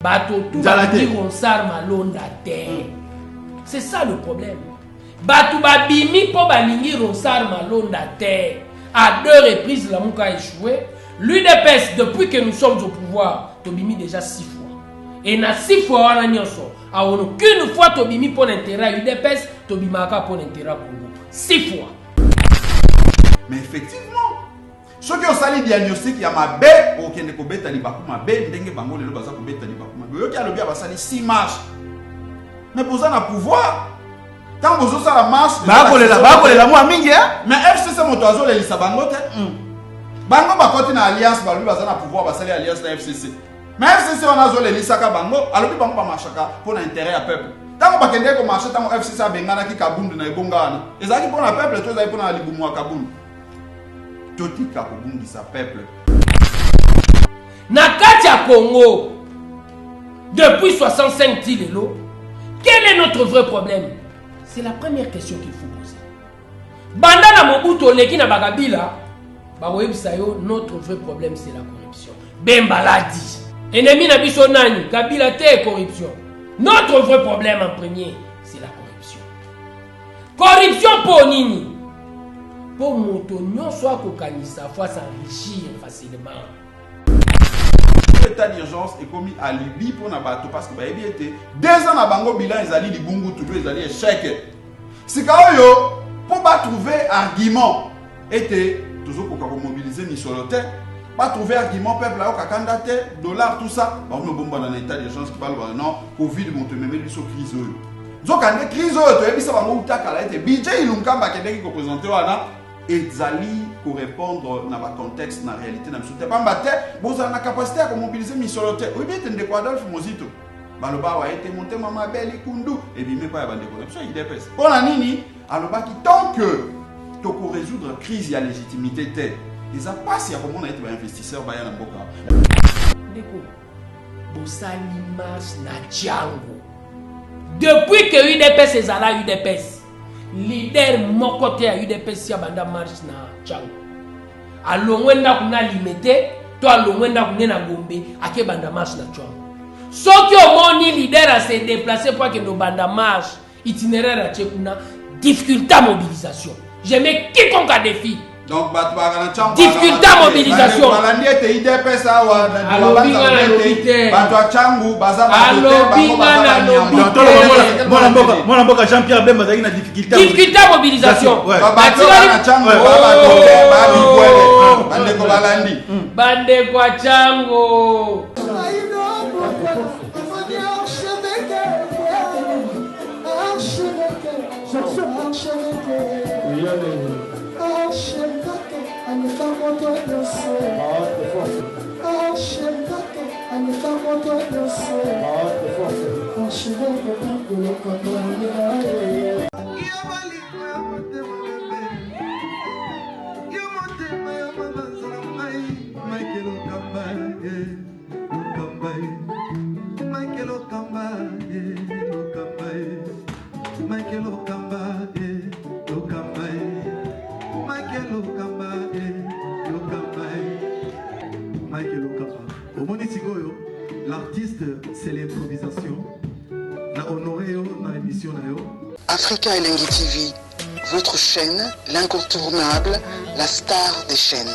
Bato tout Ronsard Malonda terre. C'est ça le problème. Bato babimi po balingi Ronsard Malonda terre. À 2 reprises la mouka a échoué. L'UDPS depuis que nous sommes au pouvoir, tobimi déjà 6 fois. Et na 6 fois on a nyonso. A aucune fois tobimi pour l'intérêt à UDPS, tobimaka pour l'intérêt à Congo. 6 fois. Mais effectivement, ceux qui ont sali diagnostic, il y a ma bête, ou qui ne peut pas li bakuma bête, ndenge bango le baza ko bête li bakuma. Yo qui a le bien basali 6 marches. Mais pour ça na pouvoir, tant que vous ça la marche, ba ko la moi mingi hein. Mais FCC motoazo le lisa bango te. Bango ba koti na alliance ba lui baza na pouvoir basali alliance na FCC. Mais FCC on a zo le lisa ka bango, alobi bango ba marchaka pour l'intérêt à peuple. Tant que bakende ko marcher tant FCC a bengana ki kabundu na ebongana. Ezaki pour la peuple to ezaki pour na libumu wa kabundu. Totika kobungisa peuple. Na kati ya Congo, depuis 65 tilelo, quel est notre vrai problème? C'est la première question qu'il faut poser. Banda na Mobutu leki na Bagabila, notre vrai problème c'est la corruption. Bembaladi. Ennemi na biso nani, Kabila te corruption. Notre vrai problème en premier, c'est la corruption. Corruption pour nini? Pour moto soit kokanisa faut s'enrichir facilement. L'état d'urgence est commis à Libye pour na bato parce que ba ebi été 2 ans na bango bilan ezali libungu tout ezali échec. C'est quand yo pour pas trouver argument était toujours pour mobiliser ni sur le terre, pas trouver argument peuple là au kakandate dollar tout ça, ba on bomba dans l'état d'urgence qui parle non Covid monte même biso crise oyo. Donc quand crise oyo to ebisa bango utakala était budget ilunkamba kedeki ko présenter wana ezali pour répondre dans le contexte, dans la réalité, dans le pas battre, vous avez la capacité à mobiliser Missolote. Oui, bien, tu es Adolphe Mozito. Baloba a été monté Mama Belle Kundu et bien, mais pas de corruption, il dépêche. Pour la Nini, alors tant que tu peux résoudre la crise, il y a légitimité. Et ça passe, il y a comment on a été investisseur, il y a un boca. Déco, Bossali marche na Django. Depuis que UDPS est à la UDPS, leader mokote ya UDPS ya banda marche na Django. Alongwenda kuna limité, to alongwenda kuna Gombe, ake banda marche na Django. Soki omoni leader a se déplacer pour que no banda marche itinéraire a tchekuna, difficulté à mobilisation. Je mets quiconque à défi. Donc difficulté à mobilisation. Balandi était IDPS awa na Changu baza Mon mboka Jean-Pierre Bemba zaki na difficulté à mobilisation. Bande ko balandi. Bande kwa Changu. L'artiste, c'est l'improvisation. La honoré dans l'émission. Africa Elengi TV, votre chaîne, l'incontournable, la star des chaînes.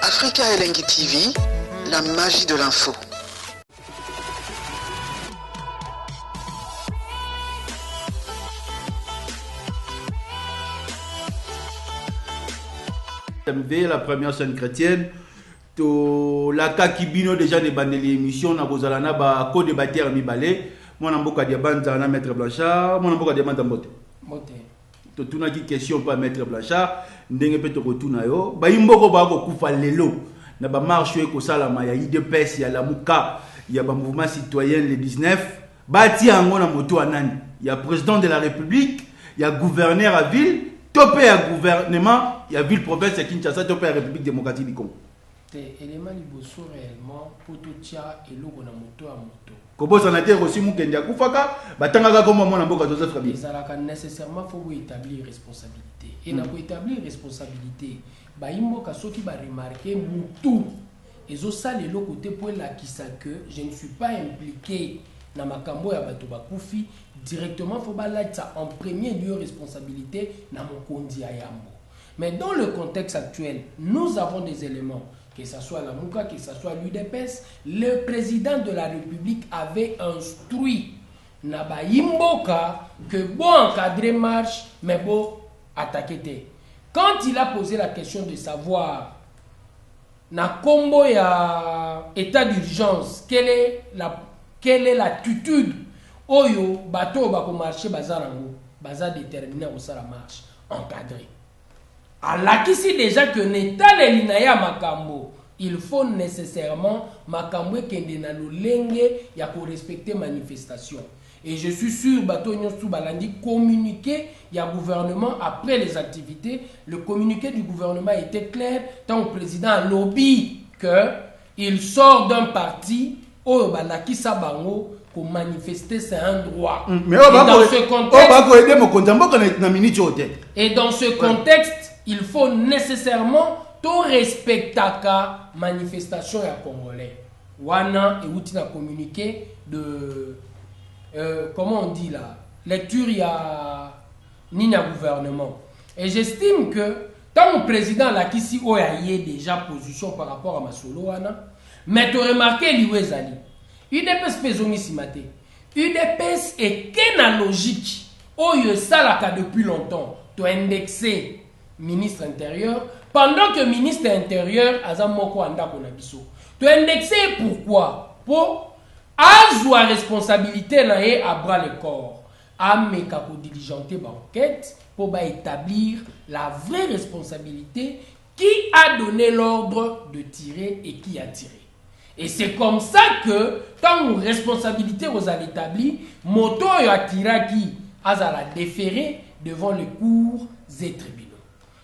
Africa Elengi TV, la magie de l'info. La première chaîne chrétienne, la Kakibino déjà des bandes l'émission, na bozalana ba co-débatteur mibale, mon amboka diabanta na maître Blanchard, mon amboka diabanta mbote. Mbote. To tuna ki question pas maître Blanchard, ndenge pe to kotuna yo, ba imboko ba ko kufa lelo. Na ba marche ko salama ya IDPS ya la muka ya ba mouvement citoyen le 19 bati ango na moto anani ya président de la République ya gouverneur à ville topé à gouvernement ya ville province ya Kinshasa topé à République démocratique du Congo élément liboso réellement pour tout tia et logo na moto à moto. Kobosa na terre aussi mukende akufaka batangaka comme mwana mboka Joseph Kabila. Ezalaka nécessairement faut établir responsabilité. Et na ko établir responsabilité, ba imboka soki ba remarquer mutu ezo sala le côté pour la kisa que je ne suis pas impliqué na makambo ya bato bakufi directement faut ba la ça en premier lieu responsabilité na mokondi ayambo. Mais dans le contexte actuel, nous avons des éléments, que ce soit la Mouka, que ce soit l'UDPS, le président de la République avait instruit Naba Imboka que bon encadrer marche, mais bon attaquer. Quand il a posé la question de savoir na combo ya état d'urgence, quelle est l'attitude oyo bateau bako marcher bazarango, baza déterminé au la marche encadré. Alors qu'ici déjà que n'état les linaya makambo, il faut nécessairement makambo kende na lolenge ya ko respecter manifestation. Et je suis sûr bateau nyonsu balandi communiqué ya gouvernement après les activités, le communiqué du gouvernement était clair tant le président lobby que il sort d'un parti oyo balaki sa bango pour manifester c'est un droit. Mais dans ce contexte, et dans ce contexte, il faut nécessairement tout respecter la manifestation ya congolais. Wana et outina communiqué de comment on dit là, lecture ya nina gouvernement. Et j'estime que tant le président la kisi oyaye déjà position par rapport à Masolo wana, mais tu remarqué liwezali. UDPS pesongi simate. UDPS est qu'une logique. Oyo salaka depuis longtemps. Tu indexé ministre intérieur pendant que ministre intérieur azamoko anda konabiso. Tu indexé pourquoi? Pour azwa responsabilité na ye à bras le corps. Ameka ko diligenter ba enquête pour établir la vraie responsabilité qui a donné l'ordre de tirer et qui a tiré. Et c'est comme ça que, tant nos responsabilités vous allez établir, moto et atiraki a la déférer devant les cours et tribunaux.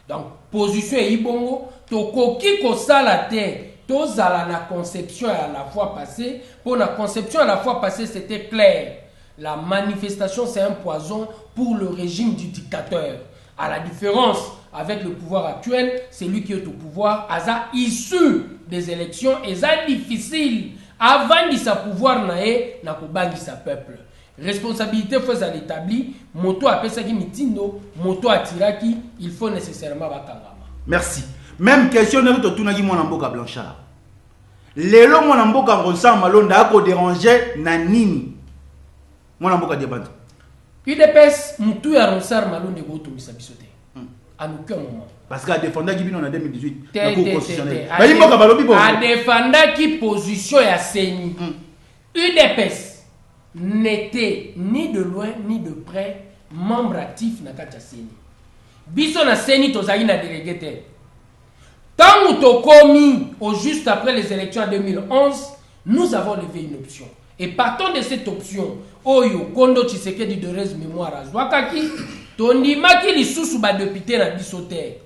Donc, position et ibongo, to koki ko la terre, to zala la conception à la fois passée. Pour la conception à la fois passée, c'était clair. La manifestation, c'est un poison pour le régime du dictateur. À la différence avec le pouvoir actuel, c'est lui qui est au pouvoir, asa issu des élections, et ça difficile avant de sa pouvoir nae na kobangi sa peuple. Responsabilité faut à l'établir, moto a pesaki mitindo, moto a tiraki, il faut nécessairement bakangama. Merci. Même question na to tunaki mwana mboka Blanchard. Lelo mwana mboka Ngonsa Malonda ako déranger na nini? Mwana mboka Diabanda. UDPS mutu ya Ronsar Malonde go to misabisote. À aucun moment. Parce qu'à défendre qui en 2018 la Cour constitutionnelle. À défendre qui position ya Seni. UDPS n'était ni de loin ni de près membre actif na kati ya Seni. Biso na Seni tozali na délégué te. Tant que to commis au juste après les élections en 2011, nous avons levé une option. Et partant de cette option, Oyo Kondo Tshisekedi de res mémoire à Zwakaki, tondimaki lisusu ba député na bisote.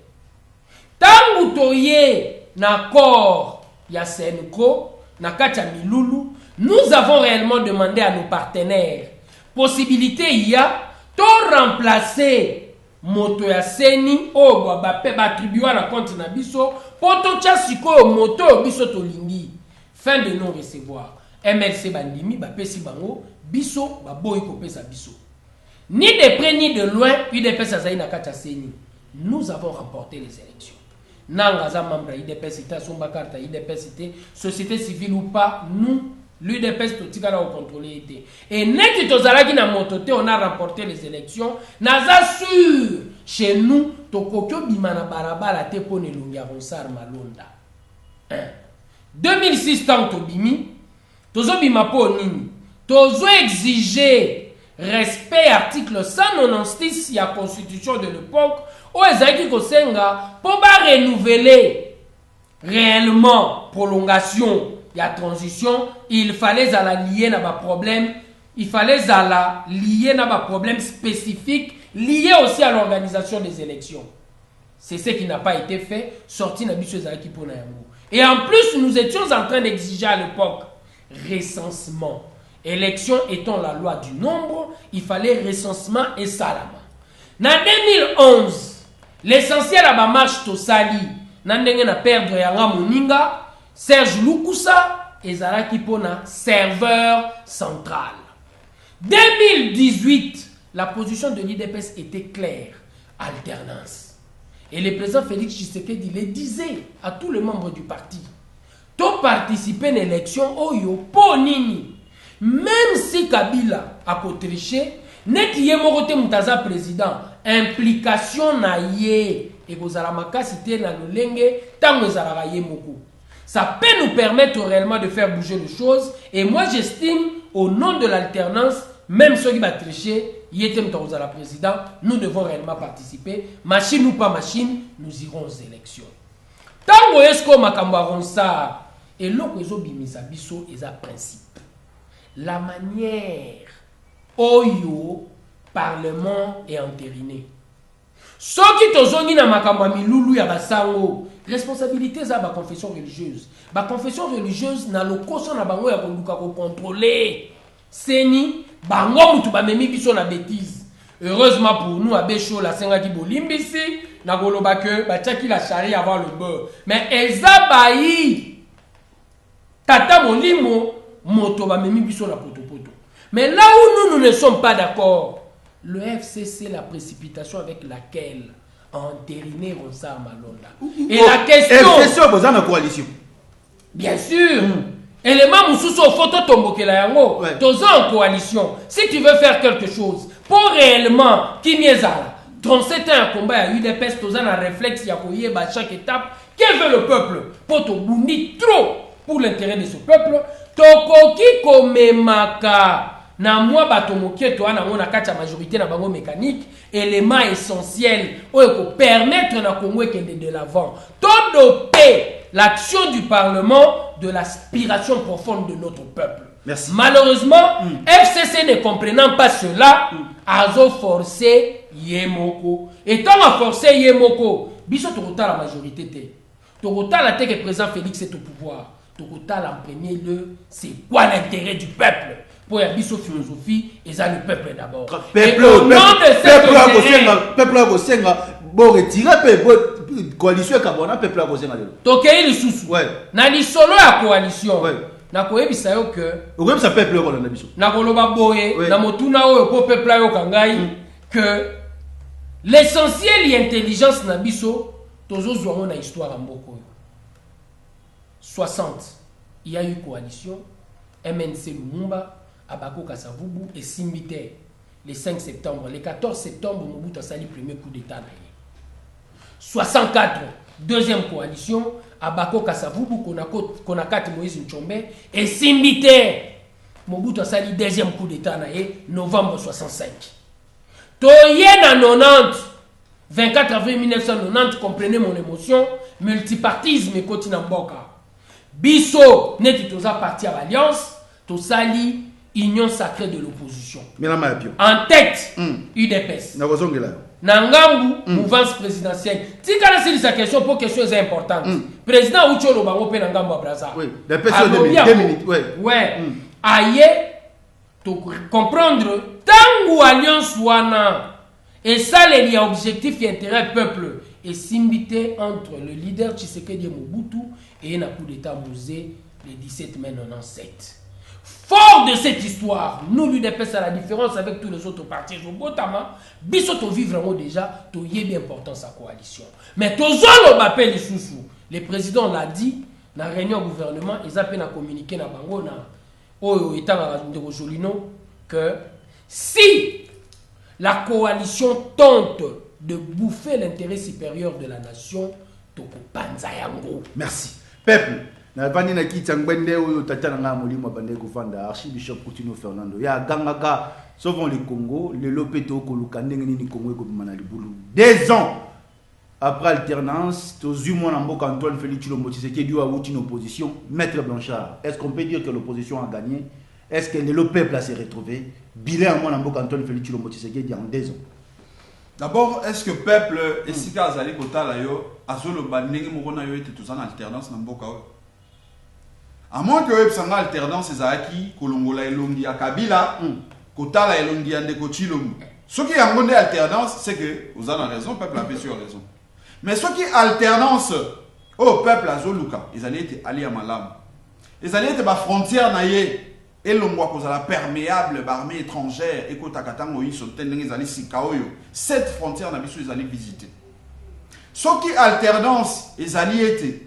Tangu toye na corps ya Senko, na kacha Milulu, nous avons réellement demandé à nos partenaires possibilité il y a to remplacer moto ya Seni o ba attribuer na compte na biso poto tia siko moto biso tolingi fin de non recevoir. MLC bandimi ba pesi bango biso ba boy ko pesa biso. Ni de près ni de loin, UDPS azali na kati ya Seni. Nous avons remporté les élections. Nangaza membre UDPS était son bakarta UDPS était société civile ou pas, nous l'UDPS totika na contrôler était. Et net tozalaki na mototé on a remporté les élections. Naza sûr chez nous tokokyo bimana barabara te pone lungia Ronsar Malonda. 2006 tant tobimi tozo bima po nini tozo exiger respect article 196 ya constitution de l'époque où ezaki kosenga pour ba renouveler réellement prolongation ya transition, il fallait à la lier na ba problème, il fallait à la lier na ba problème spécifique lié aussi à l'organisation des élections. C'est ce qui n'a pas été fait, sorti na biso ezaki pona yango. Et en plus, nous étions en train d'exiger à l'époque recensement. Élection étant la loi du nombre, il fallait recensement et salama. En 2011, l'essentiel à ma marche Tosali, Nandenge na perdre Yanga Moninga, Serge Lukusa et Zaraki Pona, serveur central. 2018, la position de l'IDPS était claire, alternance. Et le président Félix Tshisekedi le disait à tous les membres du parti, to participer à l'élection Oyo Ponini, même si Kabila a triché, net yé morote mutaza président, implication na yé et kozala makasité na lolenge tango ezalaka yé moko. Ça peut nous permettre réellement de faire bouger les choses et moi j'estime au nom de l'alternance, même ceux qui va tricher, yétem la président, nous devons réellement participer, machine ou pas machine, nous irons aux élections. Tango esko makambaron ça et l'oko bimisa biso est un principe. La manière oyo parlement est entériné. Ce qui tozongi na makambo milulu ya basango, responsabilité za ba confession religieuse. Ba confession religieuse na lokoso na bango ya konduka ko contrôler. Seni bango mutu ba memi biso na bêtise. Heureusement pour nous à Bécho la senga ki bolimbisi na goloba que ba tchaki la charia avant le beurre. Mais eza bayi tata molimo moto ba memi biso na poto. Mais là où nous ne sommes pas d'accord, le FCC, la précipitation avec laquelle entériner Ronsard Malonda. Et la question... FCC, vous avez une coalition. Bien sûr. Élément Moussousso, photo tombokela yango. Tous en coalition. Si tu veux faire quelque chose, pour réellement, qui miezala, 37 ans à combat, il y a eu des pestes, tous en réflexe, il y a à chaque étape. Que veut le peuple? Pour te bouni trop pour l'intérêt de ce peuple. Tokoki komemaka. Na moi batomokie to na mona kacha majorité na bango mécanique élément essentiel pour permettre na Congo de l'avant doper l'action du parlement de l'aspiration profonde de notre peuple. Merci. Malheureusement FCC ne comprenant pas cela azo forcé Yemoko et tant a forcé Yemoko biso to la majorité te to la que le président Félix est au pouvoir to en premier lieu c'est quoi l'intérêt du peuple. Pour la philosophie, et ça le peuple d'abord. Peuple a bon retirer coalition Kabona peuple a gosenga lelo. Tokei lisusu. Na li solo ya coalition. Na koyebisa yo que sa peuple ko na biso. Na koloba boye na motuna oyo po peuple yo kangai que l'essentiel et intelligence na biso tozo zwa na histoire mboko. 60 il y a eu coalition MNC Lumumba Abako Kasavubu et Simbite le 5 septembre. Le 14 septembre, Mobutu a sali premier coup d'État. 64, deuxième coalition, Abako Kasavubu, Konakati Moïse Nchombe et Simbite. Mobutu a sali deuxième coup d'État, novembre 65. Toyen à 90, 24 avril 1990, comprenez mon émotion, multipartisme et Kotinamboka. Bisso, n'est toza parti à l'Alliance, Tosali, Union sacrée de l'opposition. En tête, UDPS. Nangambu, mouvance présidentielle. Si c'est sa question, pour question est importante. Président Ucholo Bango pe Nangambu Abraza. Oui, la personne de 2 minutes. Ouais. Aïe, comprendre, tangu alliance wana, et ça, il y a objectif et intérêt peuple. Et s'imbiter entre le leader Tshisekedi Mobutu et un coup d'État Mouzé le 17 mai 97. Fort de cette histoire, nous lui dépassons la différence avec tous les autres partis. Bisoto vivre vraiment déjà, to y est bien important sa coalition. Mais Tozolo m'appelle Soussou. Le président l'a dit, dans la réunion gouvernement, ils ont peine à communiquer dans Bango, que si la coalition tente de bouffer l'intérêt supérieur de la nation, Toko Panzayango. Merci. Peuple. Na bandi na kitangwende oyo tata nga molimo bande kufanda archbishop Coutinho Fernando ya gangaka sauvons le Congo le lopeto ko lukandenge ni Congo ko bimana libulu 2 ans après alternance tozumo na mboka Antoine Félix Tshilombo Tshisekedi a outi une opposition maître Blanchard. Est-ce qu'on peut dire que l'opposition a gagné? Est-ce que le peuple a se retrouvé bilan na mboka Antoine Félix Tshilombo Tshisekedi en 2 ans? D'abord, est-ce que peuple et si azali kotala yo azolo bandenge moko na yo ete tous en alternance na mboka o. À moins que epsanga alternance ezaki kolongola elongi ya Kabila, kotala elongi ya ndeko Chilombo. Ce qui yango nde alternance, c'est que vous avez raison, peuple a bien raison. Mais ce qui alternance au peuple azoluka, ils allaient être alliés à malam. Ils allaient être ba frontière na ye. Et l'on voit qu'on a la perméable l'armée étrangère et qu'on a cette frontière n'a pas ils allaient visiter. Ce qui alternance ils allaient être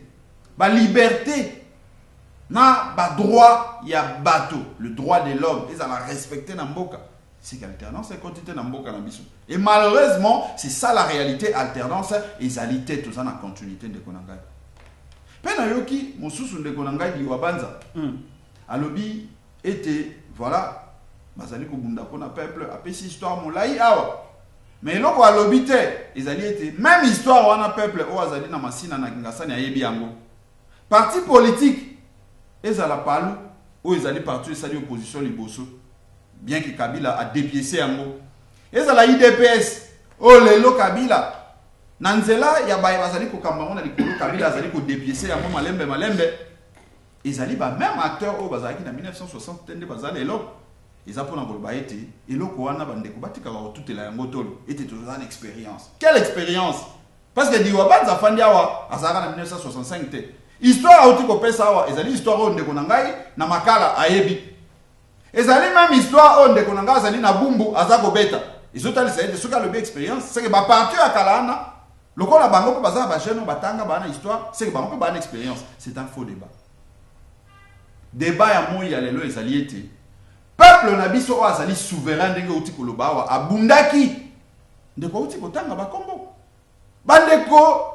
la liberté na ba droit il y a bateau le droit de l'homme ils allaient respecter Namboka. C'est qu'alternance est quantité Namboka na biso. Et malheureusement c'est ça la réalité alternance ils allaient être tous en continuité de Konangai. Pena yoki mosusu de Konangai di wabanza. Alobi était voilà bazali ko bunda pona peuple apesi histoire molai awa mais loko alobite ezali était même histoire wana peuple o azali na masina na ngasani ayebi yango parti politique ezala palu o ezali parti ezali opposition liboso bien que Kabila a dépiécé yango ezala IDPS o lelo Kabila na nzela ya baye bazali ko kamba mona likolo Kabila azali ko dépiécé yango malembe ils allaient même acteur au bazaki en 1960 tende bazali elo ils apprennent à golba été et lo ko wana bande ko batika ba toute la ngotolo était toujours une expérience. Quelle expérience? Parce que diwa banza fandi awa azaka en 1965 te histoire auti ko pesa awa ezali histoire onde ko nangai na makala ayebi ezali même histoire onde ko nangai azali na bumbu azako beta izotali ça été soka le be expérience c'est que ba partir à kalana lokola bango ko bazaka ba jeune batanga bana histoire c'est que bango ko bana expérience c'est un faux débat. Débat ya moi ya lelo ezali ete peuple na biso o azali souverain ndenge uti koloba wa abundaki ndeko uti kotanga ba kombo bandeko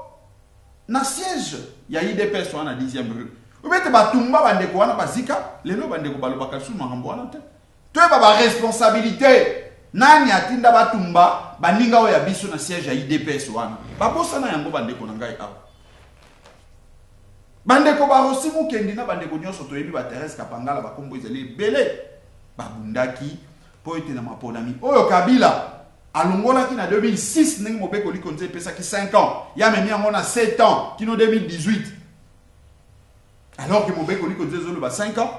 na siège ya IDPS wana 10e rue ubete batumba bandeko wana bazika lelo bandeko balobaka su makambo wana te to ba responsabilité nani atinda batumba baninga o ya biso na siège ya IDPS wana babosa na yango bandeko na ngai awa bandeko barosi mukendi na bandeko nyonso toyebi ba Thérèse Kapangala bakombo ezali belé babundaki po ete na maponami oyo Kabila alongola ki na 2006 ndenge mobeko likonze pesa ki 5 ans ya memi yango na 7 ans kino 2018 alors que mobeko likonze zolo ba 5 ans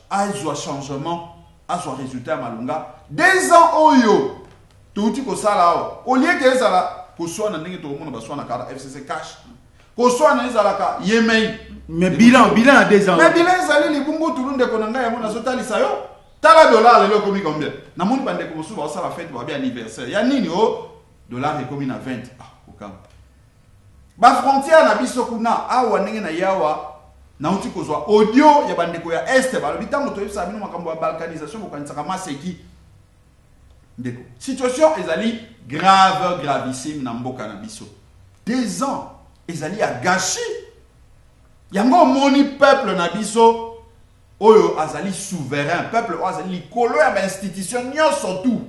azwa changement azwa résultat malunga 2 ans oyo touti ko sala au lieu que ezala ko swana ndenge to mona ba swana kara FCC cash ko swana ezalaka yemei mais bilan à 2 ans mais bilan ezali libungu tulunde konanga yango na zotalisa yo tala dollar lelo komi combien na moni bande ko musu ba sala fête ba bien anniversaire ya nini o dollar ekomi na 20 okam ba frontière na biso kuna awa ndenge na yawa na uti kozwa audio ya bande ko ya est ba bitango to yebisa bino makambo ya balkanisation ko kanisa kama seki ndeko situation ezali gravissime na mboka na biso 2 ans ezali a gâché yango moni peuple na biso oyo azali souverain peuple oyo azali likolo ya institution nyonso tout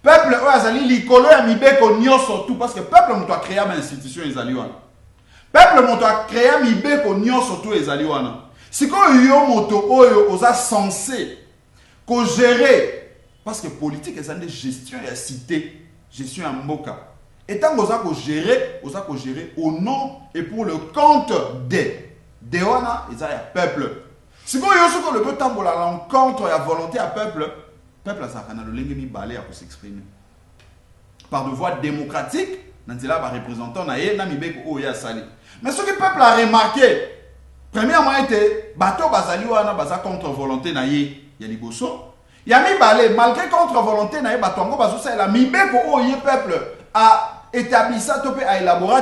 peuple oyo azali likolo ya mibeko nyonso tout parce que peuple moto a créé ma institution ezali wana peuple moto a créé mibeko nyonso tout ezali wana sikoyo yo moto oyo oza censé ko gérer parce que politique ezali de gestion ya cité gestion ya mboka et tant que vous avez gérer au nom et pour le compte de wana et ça y a peuple. Si vous avez le temps pour la rencontre et la volonté à peuple a ça le lengemi balé à s'exprimer par de voie démocratique. Nanzela va représentant na ye na mibeko o ya sali. Mais ce que le peuple a remarqué, premièrement était bateau bazali wana baza contre volonté na ye ya liboso. Ya mi balé malgré contre volonté na ye bato ngo bazo sa la mibeko o ye peuple a établi ça topé à élaborer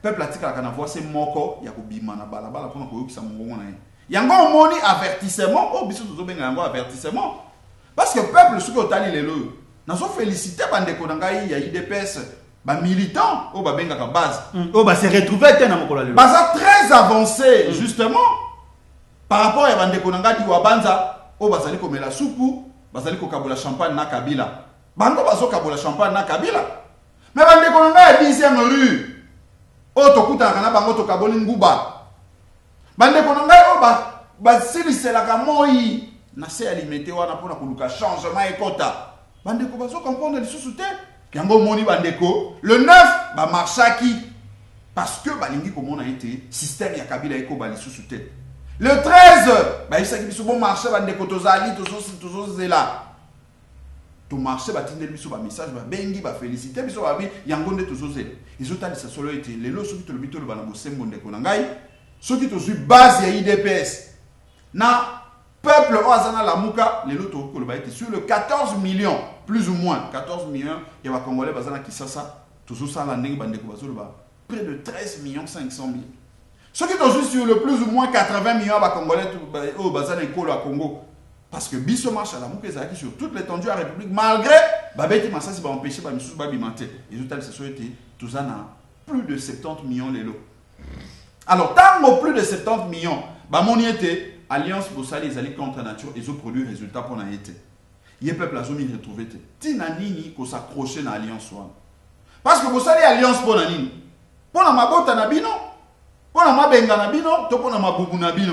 peuple atika kana voix c'est moko ya ko bima na balabala pona ko yokisa mongongo na ye yango moni avertissement o biso tozo benga yango avertissement parce que peuple ce que tali lelo na so féliciter bande ko ngai ya IDPS ba militant o ba benga ka base o ba se retrouver tena mokola lelo baza très avancé justement par rapport à bande ko ngai di wabanza o bazali ko mela soupu bazali ko kabola champagne na Kabila bango bazo kabola champagne na Kabila. Mais bande ko nga 10e rue o tokuta kana bango to kaboli nguba bande ko nga o ba silisela ka moi na se alimenter wana pona kuluka changement ekota bandeko bazo comprendre les sous-soutés. Yango moni bandeko, le 9 ba marchaki parce que balingi comme on a été système ya Kabila eko ba les sous-soutés. Le 13 ba isaki biso bon marché bandeko tozali tozo zela. To marché batinde biso ba message ba bengi ba féliciter biso ba bi yango nde tozo zela. Ils ont tali ça solo été les lo soki to le bito le bana bo sembo ndeko na ngai. Soki to suis base ya IDPS. Na peuple Oazana Lamouka, les lotos sur le 14 millions, plus ou moins 14 millions, il y a Congolais Bazana qui ça, tout ça la nègre bande près de 13 millions 500 000. Ceux qui sont sur le plus ou moins 80 millions de Congolais au Bazana et Kolo à Congo, parce que Bisso marche à la Mouka sur toute l'étendue de la République, malgré Babeti Massa, c'est empêché par M. Babimante. Les autres sociétés, tout ça n'a plus de 70 millions les lots. Alors, tant plus de 70 millions, mon était. Alliance Bossali les alliés contre la nature, ils ont produit résultat pour la été. Il y a peuple à zone retrouvé. Tina nini ko s'accrocher na alliance one. Parce que Bossali alliance pour la nini. Pour la mabota na bino, pour la mabenga na bino, to pour la mabubu na bino.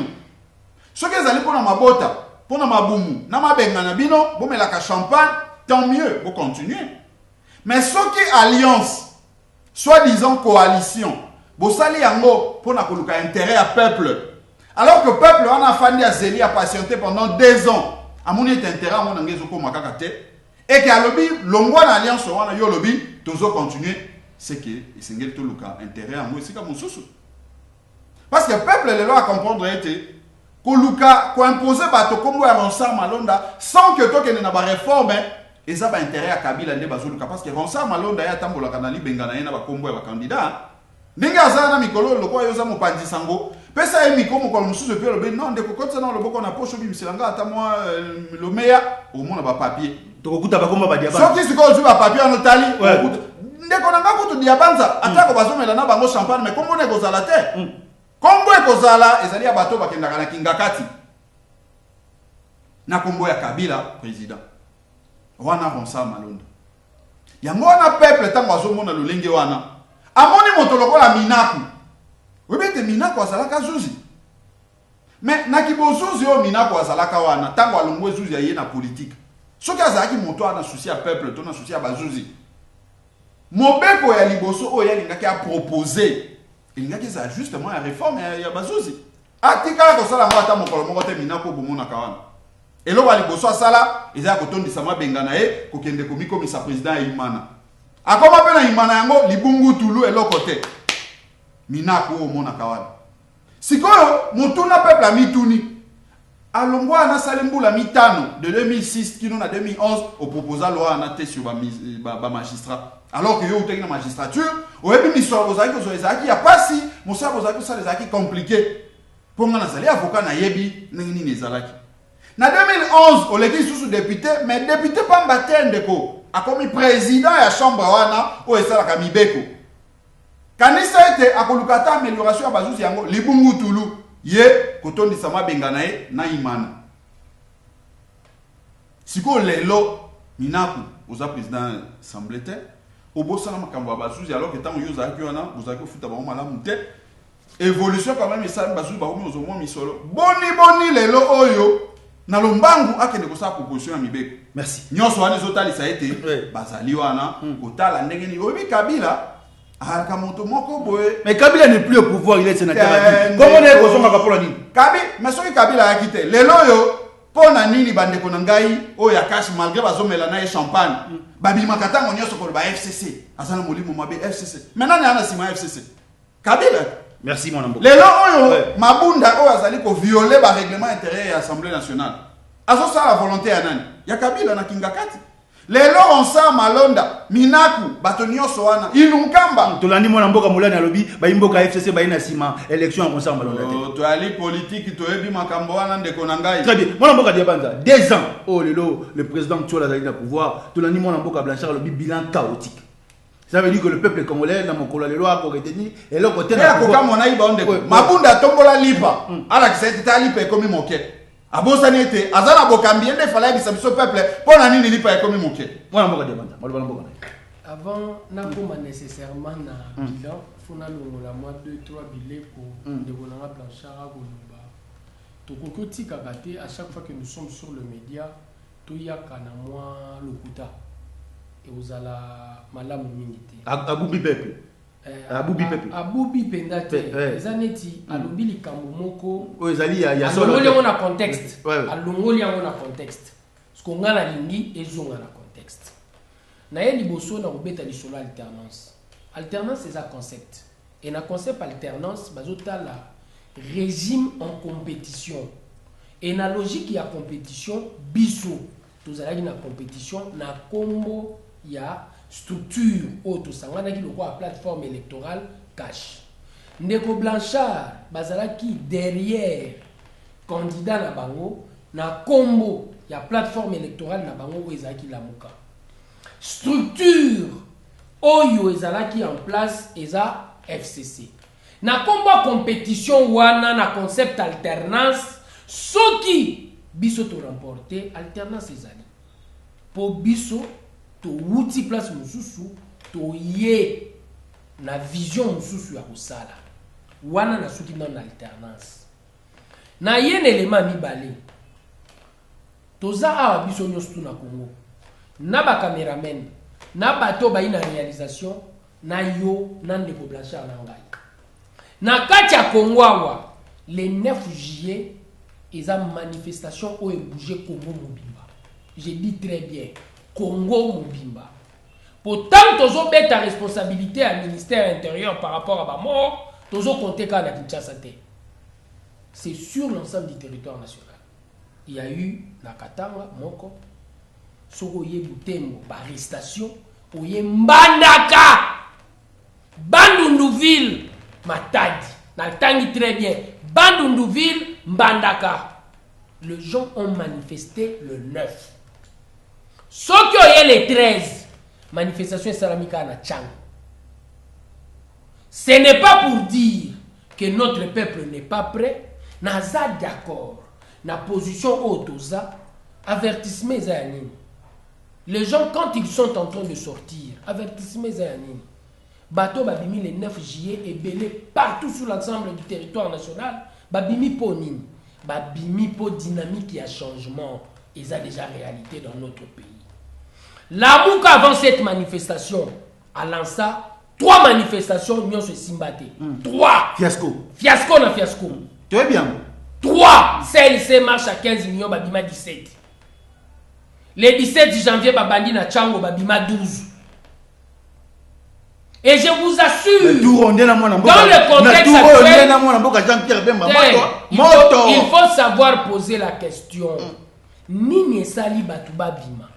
Ce que les alliés pour la mabota, pour la mabumu, na mabenga na bino, bon mais la champagne, tant mieux, vous continuez. Mais ce qui alliance, soi-disant coalition, Bossali yango pour na koluka intérêt à peuple. Alors que le peuple on a fandi à Zéli a patienté pendant 2 ans. À mon intérêt, à mon angézoko makakate. Et que à lobby, l'ongwa na alliance on a yo lobby, toujours continuer. C'est que c'est tout le cas intérêt à moi, c'est comme mon sous. Parce que le peuple les lois à comprendre était que Luka ko imposer bato comme Ronsard Malonda sans que toi que na ba réforme et ça ba intérêt à Kabila ndé bazoluka parce que Ronsard Malonda ya tambola kanali bengana na ba kombo ya candidat. Ninga azana mikolo lokwa yoza mopandi sango. Pesa emi comme comme sous le le non de kokotsa na loboko na poche bi miselanga ata moi le meilleur au monde ba papier. To kokuta ba komba ba diaba. Soki siko zu ba papier en Italie. Ndeko nanga kutu diabanza atako bazomela na bango champagne mais kombo ne kozala te. Kombo e kozala ezali ya bato bakendaka na kingakati. Na kombo ya Kabila président. Wana Ronsard Malonda. Yango na peuple tango azomona lolenge wana. Amoni moto lokola Minaku. Oui, mais Minaku azalaka zuzi. Mais nakibo zuzi o Minaku azalaka wana tango alongwe zuzi ya na politique. Soki azalaki moto ana souci à peuple, to na souci à bazuzi. Mobeko ya liboso o ya lingaki a proposer. Lingaki za justement la réforme ya bazuzi. Atika ko sala ngata mokolo moko te Minaku bomona kawana. Elo wa liboso asala eza ko tondisa mabengana e ko kende komiko misa président ya Imana. Akoma pe na Imana yango libungu tulu eloko te. Minaku o mona kawana. Sikoyo mutuna peuple a mituni. Alongwa na salembula mitano de 2006 kino na 2011 au proposa loi na te sur ba magistrat. Alors que yo uteki na magistrature, o ebi misoro bozaki ko ezaki ya pasi, musa bozaki ça ezaki compliqué. Ponga na sali avocat na yebi nini nezalaki. Na 2011 o leki sous député, mais député pas mbatende ko. A komi président ya chambre wana o esala ka mibeko. Kanisa ete akolukata amélioration ya bazuzi yango libungu tulu ye kotondi sama bengana ye na Imana. Siko lelo Minaku oza président assemblée te obosana makambo ya bazuzi alors que tango yo zaki wana bozaki futa ba malamu te évolution quand même ça bazuzi ba komi ozo mo misolo boni lelo oyo na lombangu akende ko sa proposition ya mibeko. Merci. Nyonso wana ezotali sa ete bazali wana kotala ndenge ni obi Kabila. Ah, mais Kabila n'est plus au pouvoir, il est sénateur. Comment on est au son pour la Kabila, mais ce que Kabila a quitté, les loyaux, pour nani bande konangai, oh ya cash malgré bazomela na champagne. Babi makata on yoso ko ba FCC. Asana molimo mabe FCC. Maintenant il y a na sima FCC. Kabila. Merci mon ambo. Les loyaux, mabunda o azali ko violer ba règlement intérieur de l'Assemblée nationale. Azo ça la volonté ya nani? Ya Kabila na kingakati. Lelo Ronsard Malonda, Minaku, Batonio Soana, Inunkamba. Tolandi mona mboka mulani alobi, ba imboka FCC ba ina sima élection en Ronsard Malonda. To ali politique to ebi makambo wana ndeko nangai. Très bien. Mona mboka diabanza, 2 ans. Oh lelo, le président Tchola Zali na pouvoir, tolandi mona mboka Blanchard alobi bilan chaotique. Ça veut dire que le peuple congolais na mokolo lelo a ko reteni et le côté na pouvoir. Ko kama na iba ndeko. Mabunda tombola lipa. Ala kiseti ta lipa ekomi moke. Abosani ete azana bokambi ende fala bisa biso peuple pona nini lipa ekomi moke. Mwana mboka demanda, mwana mboka. Avant nakoma nécessairement na bilan, fona longola moi 2-3 billets pour de bonanga Blanchard à Goloba. To kokotika kate à chaque fois que nous sommes sur le média, toyaka na mwa lokuta ekozala malamu mingi te abubi pepe abubi pepe abubi penda te eza neti alobi likambo moko oyo ezali ya solo alongoli yango na contexte alongoli yango na contexte parce que nga nalingi ezonga na contexte naye liboso na kobeta lisolo alternance alternance eza concept et na concept alternance bazotala régime en compétition et na logique ya compétition biso tozalaki na compétition na kombo ya structure oyo tosanganaki lokola plateforme électorale cash ndeko Blanchard bazalaki derrière candidat na bango na kombo ya plateforme électorale na bango oyo ezalaki lamuka structure oyo ezalaki en place eza FCC na kombo ya compétition wana na concept alternance soki biso to remporter alternance ezali po biso to wuti place mususu to ye na vision mususu ya kosala wana na soki na alternance na ye na élément mibale toza awa biso nyonso na Congo na ba cameraman na bato ba ina réalisation na yo na ndeko Blanchard na ngai na kati ya Congo awa le 9 juillet eza manifestation oyo bouger Congo mobimba je dis très bien Congo mobimba pourtant tozo beta responsabilité à ministère intérieur par rapport à ba mort tozo compter ka na Kinshasa te c'est sur l'ensemble du territoire national il y a eu na Katanga moko soko ye Butembo ba arrestation oye Mbandaka Bandunduville Matadi na tangi très bien Bandunduville Mbandaka les gens ont manifesté le 9 ceux qui ont eu les 13 manifestations salamika na Tchang. Ce n'est pas pour dire que notre peuple n'est pas prêt naza d'accord na position autoza avertissement zayanini les gens quand ils sont en train de sortir avertissement zayanini bateau babimi le 9 juillet et belé partout sur l'ensemble du territoire national babimi po nini babimi po dynamique et changement et ça déjà réalité dans notre pays. Lamuka avant cette manifestation à Lança 3 manifestations union se simbate 3 fiasco na fiasco très bien 3 CLC marche à 15 millions babima 17 le 17 janvier babandi na Tchango babima 12 et je vous assure dans le contexte actuel il faut savoir poser la question nini sali batuba bima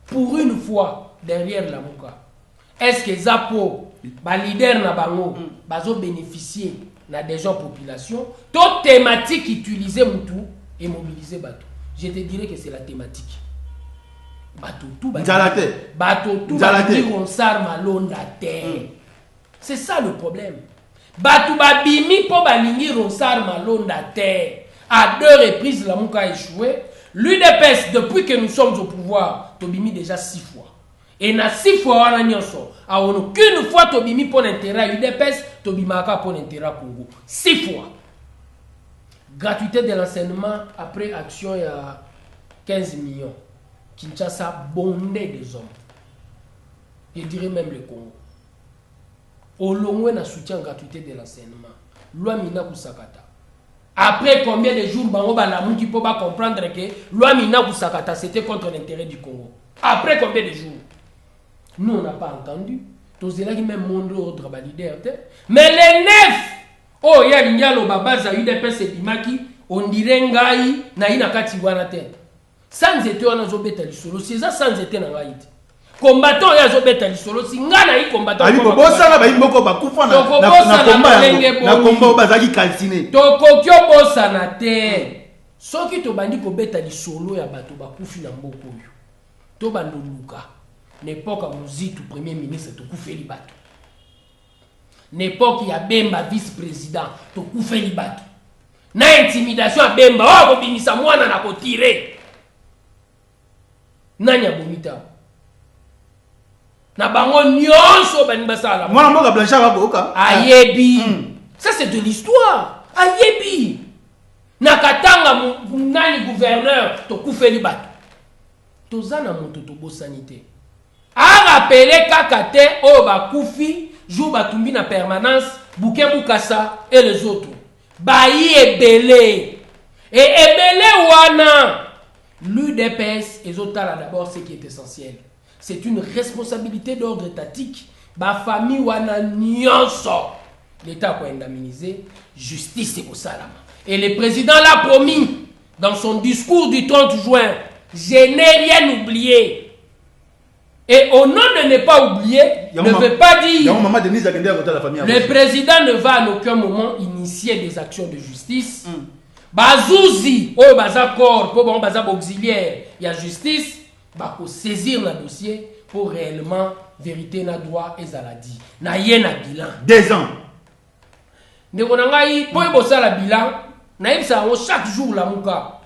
pour une fois derrière la Mouka est-ce que Zapo ba leader na bango bazo bénéficier na des gens population toute thématique utiliser mutu et mobiliser bateau je te dirais que c'est la thématique bateau tout bateau tout on s'arme londa terre c'est ça le problème bateau babimi po balingi ronsarme londa terre à 2 reprises la Mouka a échoué. L'UDPS, depuis que nous sommes au pouvoir, Tobimi déjà 6 fois. Et na 6 fois, on a nyonso. A aucune fois, Tobimi pour l'intérêt à l'UDPS, Tobimaka pour l'intérêt à Congo. 6 fois. Gratuité de l'enseignement après action, il y a 15 millions. Kinshasa bondé des hommes. Je dirais même le Congo. Au long na soutien gratuité de l'enseignement. Loi Mina Kusakata. Après combien de jours bango balamu qui peut pas comprendre que loi Mina Kusakata c'était contre l'intérêt du Congo. Après combien de jours? Nous on n'a pas entendu. Tous les même monde ordre leader. Mais les 9 oh ya linyalo babaza UDPS et Bimaki on dirait ngai na ina kati wana te. Sans été on a zobeta lisolo, c'est ça sans été na ngai. Combattant ya zobeta lisolo si ngana yi combattant ali bosala ba imboko bakufa na combat bazaki calciné toko kyo bosa na te soki to bandi ko beta lisolo ya bato bakufi na mboko yo to bando luka n'époque Muzitu premier ministre to kufeli bato n'époque ya Bemba vice-président to kufeli bato na intimidation ya Bemba oh ko bimisa mwana na ko tirer nanya bomita na bango nyonso bani basala mwana mboka Blanchard bakoka ayebi ça c'est de l'histoire ayebi na katanga nani gouverneur to kufeli bato tozana moto tobo sanité. A rappelé kakate o bakufi jour batumbi na permanence Bouquet Boukassa et les autres. Bayi ebele. Et ebele wana. L'UDPS et Zotala d'abord ce qui est essentiel. C'est une responsabilité d'ordre étatique. Ba famille wana nyonso. L'État peut indemniser. Justice et salama. Et le président l'a promis dans son discours du 30 juin. Je n'ai rien oublié. Et au nom de ne pas oublier, ne veut pas dire le président ne va à aucun moment initier des actions de justice. Bazouzi, oh baza corps, pour bon baza auxiliaire, il y a justice, bah pour saisir le dossier pour réellement vérité na droit et zaladi. Na yena bilan. 2 ans. Ne konangai pour bosser la bilan, na yebisa chaque jour la muka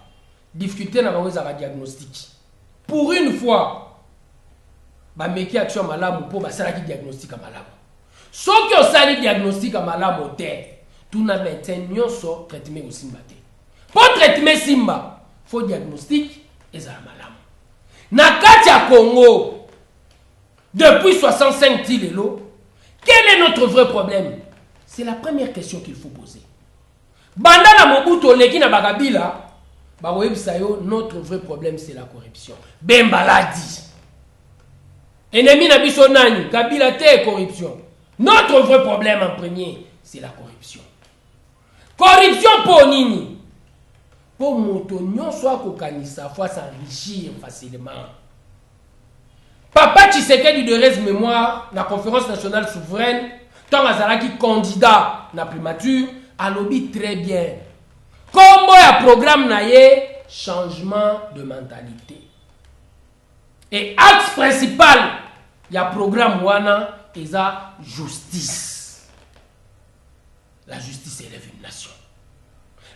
difficulté na bango za diagnostic. Pour une fois ba meki action malamu po basala ki diagnostic malamu. So ki osali diagnostic malamu te, tout na médecin nyonso traitement aussi mbate. Pour traitement simba, faut diagnostic et za malamu. Na kati ya Congo depuis 65 tilelo, quel est notre vrai problème? C'est la première question qu'il faut poser. Banda na Mobutu leki na Bakabila, ba webisa yo notre vrai problème c'est la corruption. Bembaladi. Ennemi na biso nani, Kabila te corruption. Notre vrai problème en premier, c'est la corruption. Corruption pour nini? Pour moto nyonso kokanisa faut s'enrichir facilement. Papa Tshisekedi de reste mémoire, la conférence nationale souveraine, tant azalaki candidat na primature, a lobby très bien. Combo ya programme na ye, changement de mentalité. Et axe principal, il y a programme wana, et ça, justice. La justice élève une nation.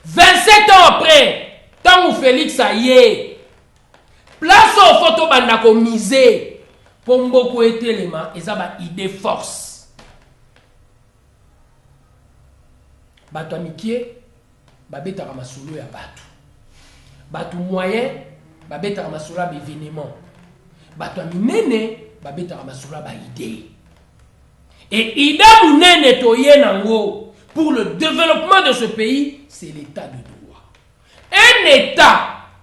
27 ans après, tant où Félix a yé, place au photo bandako misé, pour beaucoup être élément, et ça va idée force. Bato amikie, babeta ramasolo ya bato. Bato moyen, babeta ramasolo ya événement. Bato minene babeta ramasolo ba idée. Et ida munene toye nango pour le développement de ce pays, c'est l'état de droit. Un état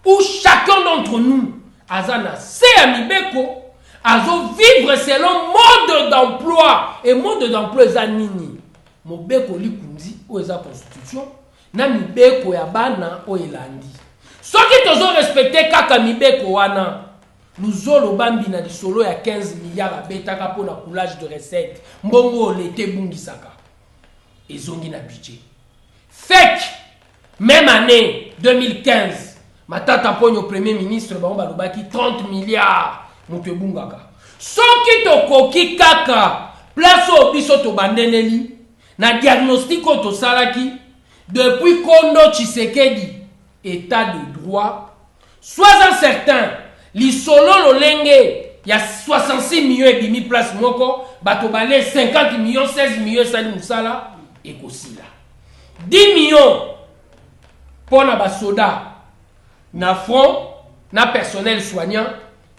où chacun d'entre nous azana se amibeko azo vivre selon mode d'emploi et mode d'emploi zanini. Mobeko likundi ou eza constitution na mibeko ya bana o elandi. Soki tozo respecter kaka mibeko wana. Nous avons bambi na solo ya 15 milliards à betaka pour la coulage de recettes. Mbongo l'été bungisaka. Et zongi na budget. Fait même année 2015, ma tata ponyo premier ministre ba lobaki 30 milliards mutu bungaka. Soki to koki kaka place au biso to bandeneli na diagnostic to salaki depuis Kondo Tshisekedi état de droit. Sois certain Lisolo lolenge, il y a 66 millions et demi place moko, batobale 50 millions, 16 millions sali musala, et kosila. 10 millions pour na basoda, na front, na personnel soignant,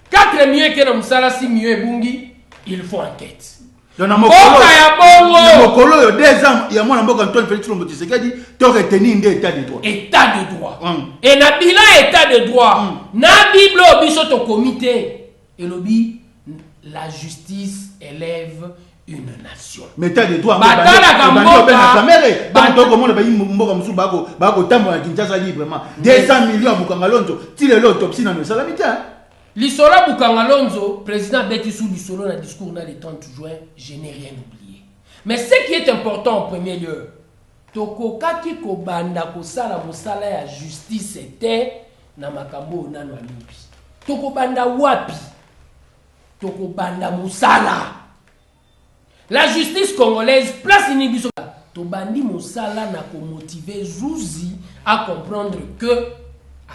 4 millions que na musala, 6 millions et bungi, il faut enquête. Donc, il y a 2 ans, il y a mon amboka Antoine Félix Tshilombo Tshisekedi, tu as retenu un état de droit. État de droit. Et na bilan état de droit. Na Bible obiso to comité. Et lobby, la justice élève une nation. Mais état de droit. Batala Gamboka. Tant que monde bayi mboka musu bako tambo na Kinshasa librement. 200 millions Bukangalonzo. Ti le l'autopsie na salamita. Lisola Bukangalonzo, président Betissou Lisolo dans le discours le 30 juin, je n'ai rien oublié. Mais ce qui est important en premier lieu, Tokokaki Kobanda Kosala Mosala ya justice était na makambo nano alubi. Tokobanda wapi? Tokobanda Mosala. La justice congolaise place inibiso. Tobandi Mosala na ko motiver Zouzi à comprendre que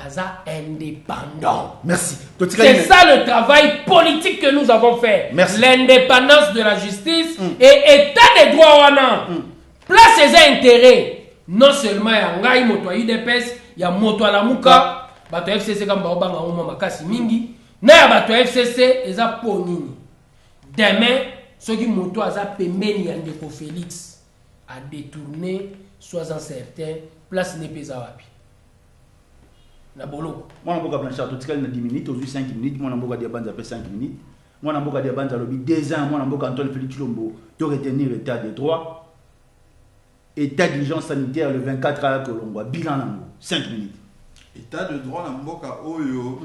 Aza indépendant. Merci. C'est ça le travail politique que nous avons fait. L'indépendance de la justice et état de droit wana. Place ses intérêts. Non seulement il y a Ngai moto UDPS, il y a moto Alamuka, bato FCC comme Baobanga Oma Makasi Mingi. na bato FCC eza ponini. Demain ceux qui moto aza pembeni ya ndeko Félix a détourné sois-en certain place ne pesa wapi. Na boloko. Moi mboka Blanchard tout na 10 minutes, aujourd'hui 5 minutes, moi mboka Diabanza après 5 minutes. Moi mboka Diabanza lobi 2 ans, moi mboka Antoine Félix Chilombo to retenir état de droit. État d'urgence sanitaire le 24 à Colombo, bilan nango 5 minutes. État de droit na mboka oyo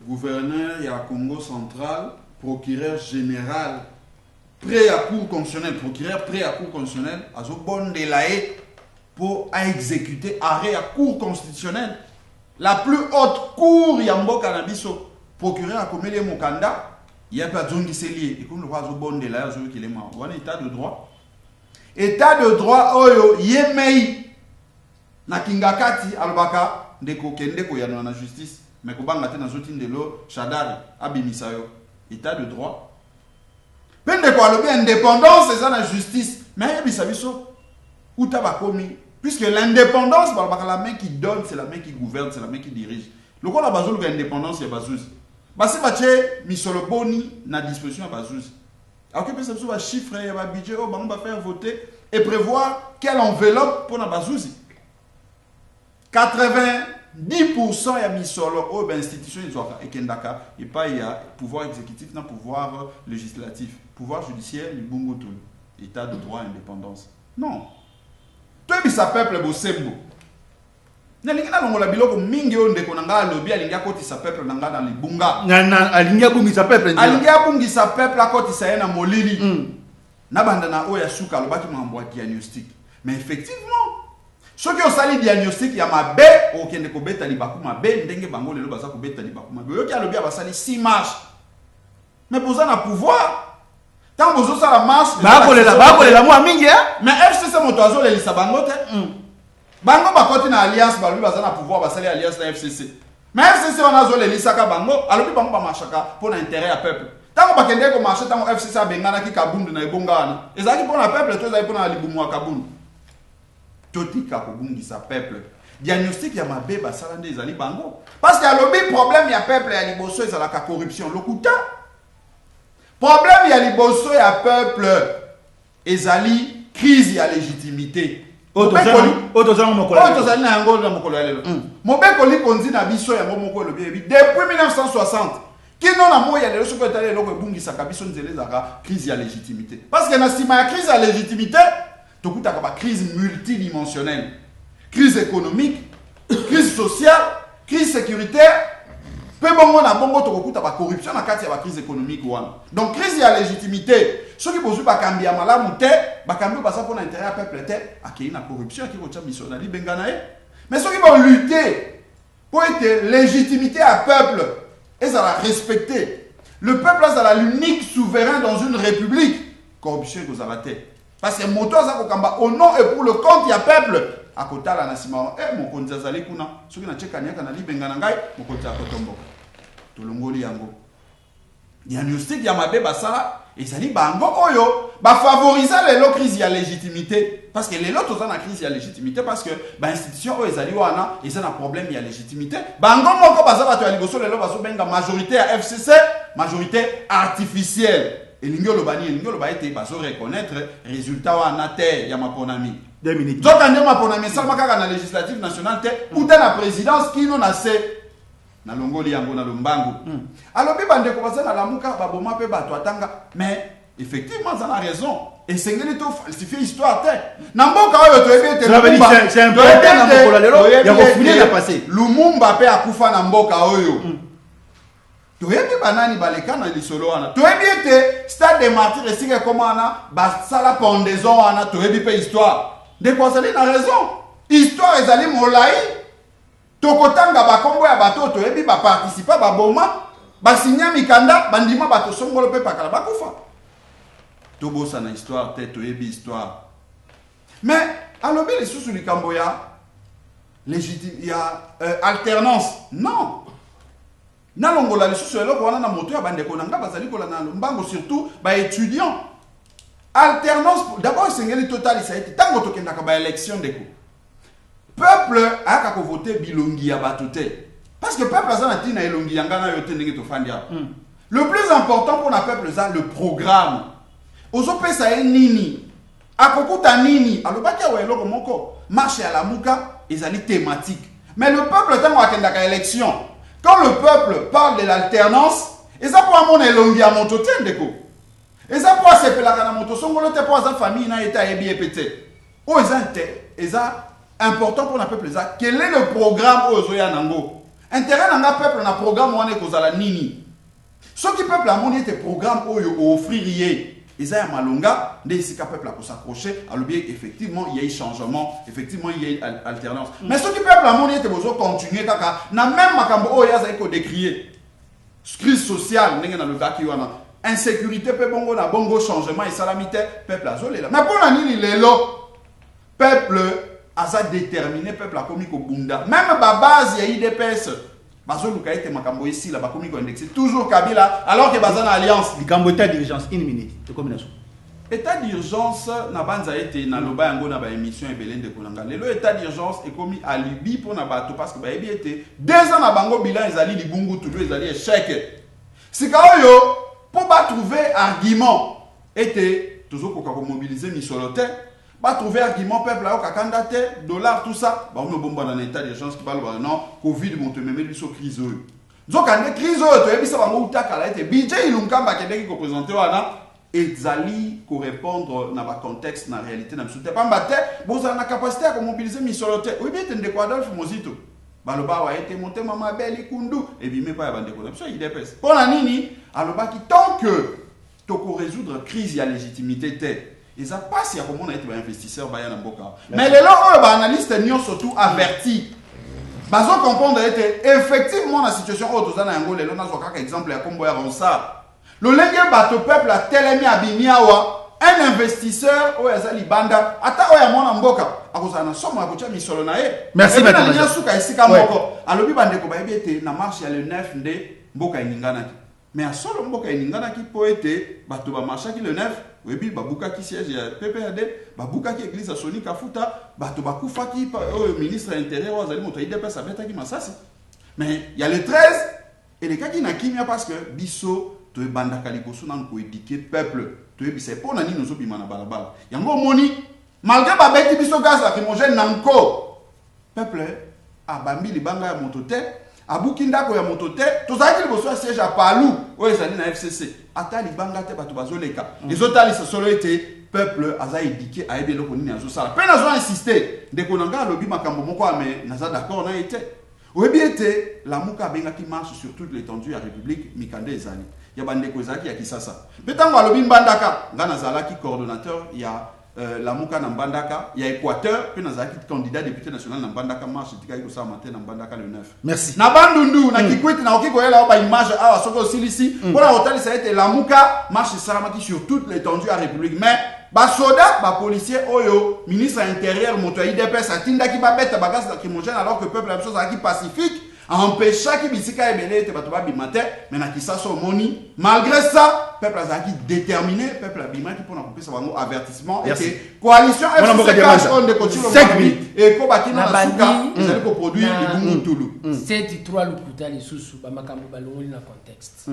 gouverneur ya Congo central, procureur général prêt à cour constitutionnelle, procureur prêt à cour constitutionnelle, azo bon delaé pour exécuter arrêt à cour constitutionnelle. La plus haute cour ya mboka na biso, procureur a commis mokanda, il y a pas zongi selier et comme le roi azo bon delaé azo qu'il est mort. On état de droit. État de droit oyo yemei na kingakati albaka ndeko kendeko ya na justice mais ko banga te na zoti ndelo Shadari abimisa yo état de droit pende ko alobi indépendance eza na justice mais yebisa biso uta bakomi puisque l'indépendance balbaka la main qui donne c'est la main qui gouverne c'est la main qui dirige loko na bazolu ka indépendance ya bazuzi basi bache misolo boni na disposition ya bazuzi. Alors que ça va chiffrer, il va budget, on va faire voter et prévoir quelle enveloppe pour la bazouzi. 90% ya misolo au institution et kendaka et pas il y a pouvoir exécutif non pouvoir législatif, pouvoir judiciaire, le bungo tout, état de droit indépendance. Non. Toi bi sa peuple bosembo. Na lingina longola biloko mingi onde ko nanga lobi alinga koti sa peuple nanga dans les bunga. Na alinga bungi sa peuple. Alinga bungi sa peuple akoti sa na molili. Na banda na oya suka lobaki mambo diagnostic. Mais effectivement, ceux qui ont sali diagnostic ya mabe o kende ko beta libaku mabe ndenge bango lelo baza ko beta libaku mabe. Yo ki alobi abasali 6 marches. Mais pour ça na pouvoir tant bozo ça la marche. Ba ko lela mo mingi hein. Mais FCC moto azo le lisa bango te. Bango bakoti na alliance balubi baza na pouvoir basali alliance na FCC. Mais FCC on a zo le lisaka bango alobi bango ba marchaka pour intérêt à peuple. Tango bakende ko marcher tango FCC abengana ki kabundu na ebongana. Ezaki pour na peuple to ezaki pour na libumu kabundu. Totika ko bungi sa peuple. Diagnostic ya mabe basala nde ezali bango. Parce que alobi problème ya peuple ya liboso ezala ka corruption lokuta. Problème ya liboso ya peuple ezali crise ya légitimité. Depuis 1960, qui non a moyen de se faire le bungi sa kabison zelezaka crise ya légitimité. Parce que na sima crise ya légitimité, to kuta ka crise multidimensionnelle, crise économique, crise sociale, crise sécuritaire. Peu bon na bongo to kuta ba corruption na kati ya ba crise économique wana. Donc crise ya légitimité. Ceux qui posent pas cambia malamu te, ba cambio ba ça pour l'intérêt à peuple te, akei na corruption qui kocha missionnaire benganae. Mais ceux qui vont lutter pour être légitimité à peuple et ça la respecter. Le peuple a l'unique souverain dans une république. Corruption que ça va te. Parce que moto ça ko kamba au nom et pour le compte ya peuple. À côté la nasima mon konza zali kuna. Ceux qui na cheka nyaka na libengana ngai, mon konza kotombo. Tolongoli yango. Diagnostic ya mabe basala ezali bango oyo ba favoriser les crise ya légitimité parce que les autres ont na crise ya légitimité parce que ba institution oyo ezali wana ezana problème ya légitimité bango moko baza bato ya liboso lelo bazo benga majorité ya FCC majorité artificielle elingolo ba ete bazo reconnaître résultat wana te ya maponami 2 minutes zoka nde maponami ça makaka na législative nationale te ou na présidence kino na se na longoli yango na lombango alobi bande ko bazana la muka baboma pe bato atanga mais effectivement ça a raison et sengeli to falsifier histoire te na mboka oyo to ebete c'est un problème na mboka lelo ya ko finir na passé Lumumba pe akufa na mboka oyo to yebi banani baleka na lisolo wana to yebi ete stade des martyrs esika komana basala pendaison wana to yebi pe histoire de quoi ça a raison histoire ezali molai tokotanga bakombo ya bato to yebi ba participer ba boma ba signer mikanda bandima bato songolo pe pakala bakufa to bossa na histoire te to yebi histoire mais alobi les sous likambo ya légitime ya alternance non na longola les sous eloko wana na moto ya bande ko nanga bazali kola na mbango surtout ba étudiants alternance d'abord sengeli total ça a été tango tokenda ka ba élection deko peuple a ka voter bilongi ya bato te Parce que le peuple a dit le plus important pour le peuple, c'est le programme. Ozope ça est nini. Akokuta nini. Alobaki wa eloko moko. Marche à la mouka, ils allaient thématique. Mais le peuple, tant qu'on a élection, quand le peuple parle de l'alternance, et ça pour mon elongi à mon totem déco. Et ça pour se faire la moto, son golo te pour sa famille n'a été à bien pété. Oh, ils ça important pour le peuple, ça. Quel est le programme aux Oya Nango? Intérêt dans le peuple, dans le programme, on est cause à la nini. Ce qui peuple a mon était programme où offrir. Ils ont malonga, des peuple pour s'accrocher, alors bien effectivement il y a eu changement, effectivement il y a eu alternance. Mais ce qui peuple a mon était besoin continuer kaka, na même makambo oh ya zaiko décrier. Crise sociale, n'enga na le gars qui wana. Insécurité pe bongo na bongo changement et salamité peuple a zolé là. Mais pour la nini lelo peuple a ça déterminé peuple a commis ko bunda. Même ba base ya IDPS bazoluka ete makambo ici là ba commis ko indexé toujours Kabila alors que bazana alliance likambo état d'urgence 1 minute de combinaison. État d'urgence na banza été na loba yango na ba émission ebelende kolanga. Lelo état d'urgence est commis alibi pour na bato parce que ba ebi été 2 ans na bango bilan ezali libungu tout ezali échec. Sikaoyo pour ba trouver argument était toujours ko mobiliser misolote ba trouver argument peuple là au candidat dollar tout ça ba on bomba dans état d'urgence qui parle non Covid monte même lui sur crise. Donc quand crise to ebisa bango utakala été budget ilunkamba kende qui représenter wana ezali ko répondre na ba contexte na réalité na msute pamba te boza na capacité à mobiliser misolote oui bien tende ko Adolphe Mozito baloba wa été monté mama belle kundu et bimé pas ya bande ko ça IDPS pour la nini aloba qui tant que to ko résoudre crise ya légitimité te et ça passe ya comment on a été investisseur ba ya na mboka mais les gens ba analyste nyo surtout averti bazo comprendre était effectivement la situation au tozana yango lelo na zoka exemple ya kombo ya Ronsard le lenge bato peuple a telemi abimiawa un investisseur oya zali banda ata oya mona mboka akozana somo akocha misolo na ye merci maître na suka isika moko alobi bandeko ba ebiete na marche ya le 9 nde mboka eninganaki mais a solo mboka eninganaki po ete bato ba marchaki le 9 webi babuka ki siège ya PPRD babuka ki église Soni Kafuta bato bakufaki ministre intérieur azali moto IDPS abetaki masasi mais il y a le 13 et les kaki na kimia parce que biso to bandaka liboso nan ko éduquer peuple to ebise pona nini ozo bima na balabala yango moni malgré ba beti biso gaz lacrymogène nanko peuple abambi libanga ya motote abuki ndako ya motote tozaki liboso ya siège à Palou o ezali na FCC ata libanga te bato bazoleka ezotali solo ete peuple aza éduqué a ebe loko nini azosala pe nazo insister ndeko nanga alobi makambo moko ame naza d'accord na ete oyebi ete lamuka abengaki marche sur toute l'étendue ya République mikande ezali ya bandeko ezalaki ya Kisasa mpe ntango alobi mbandaka nga nazalaki coordonnateur ya lamuka na mbandaka ya Équateur mpe nazalaki candidat député national na mbandaka marche tikaki kosala matin na mbandaka le 9 merci na bandundu na kikwiti na oki koyela ba image awa soko osilisi mpona kotalisa ete lamuka marche esalamaki sur toute l'étendue ya République mais basoda bapolicier oyo ministre intérieur moto ya IDPS atindaki babeta bagaz lacrymogène alors que peuple la chose azalaki pacifique empêchaki bisika ebele ete bato babima te mais na Kisasa omoni malgré ça peuple azalaki déterminé peuple abimaki mpona kopesa bango avertissement ete coalition FCC de Kotilo et kobaki na suka ezali koproduire libungu tulu 7-3 lokuta lisusu bamakambo balongoli na contexte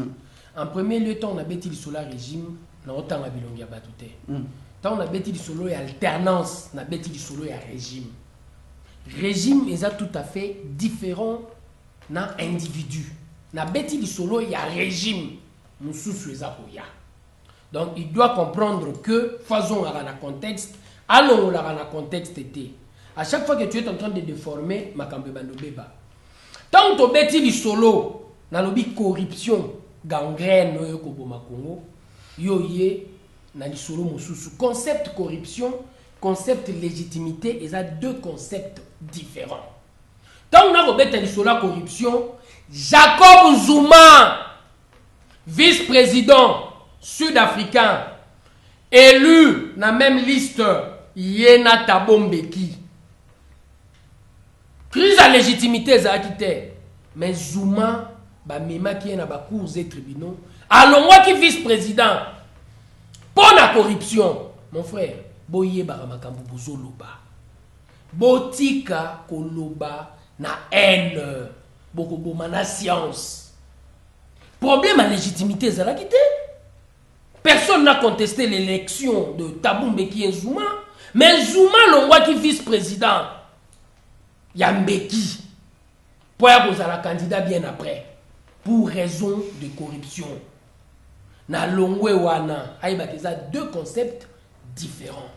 en premier lieu tant on a bêti lisolo régime na otanga bilongi ya bato te tant on a bêti lisolo ya alternance na bêti lisolo ya régime est tout à fait différent na individu na bêti lisolo ya régime mususu eza koya donc il doit comprendre que faisons na contexte allons la contexte était à chaque fois que tu es en train de déformer makambe bandobeba tant to bêti lisolo na lobi corruption gangrène oyo koboma Congo yoye na lisolo mususu concept corruption concept légitimité eza deux concepts différents. Tant on a rebêté la corruption, Jacob Zuma, vice-président sud-africain, élu dans la même liste, Yena Tabombeki. Crise à légitimité, ça a quitté. Mais Zuma, Bamema qui est dans les cours et tribunaux, alors moi qui vice-président, pour la corruption, mon frère, Boye Baramakambu Bozoloba, Botika Koloba, na haine beaucoup de science. Problème à légitimité, c'est la quitté. Personne n'a contesté l'élection de Thabo Mbeki et Zuma, mais Zuma l'on qui vice-président, il y a Mbeki pour avoir la candidat bien après, pour raison de corruption. Na longwe wana, il y a deux concepts différents.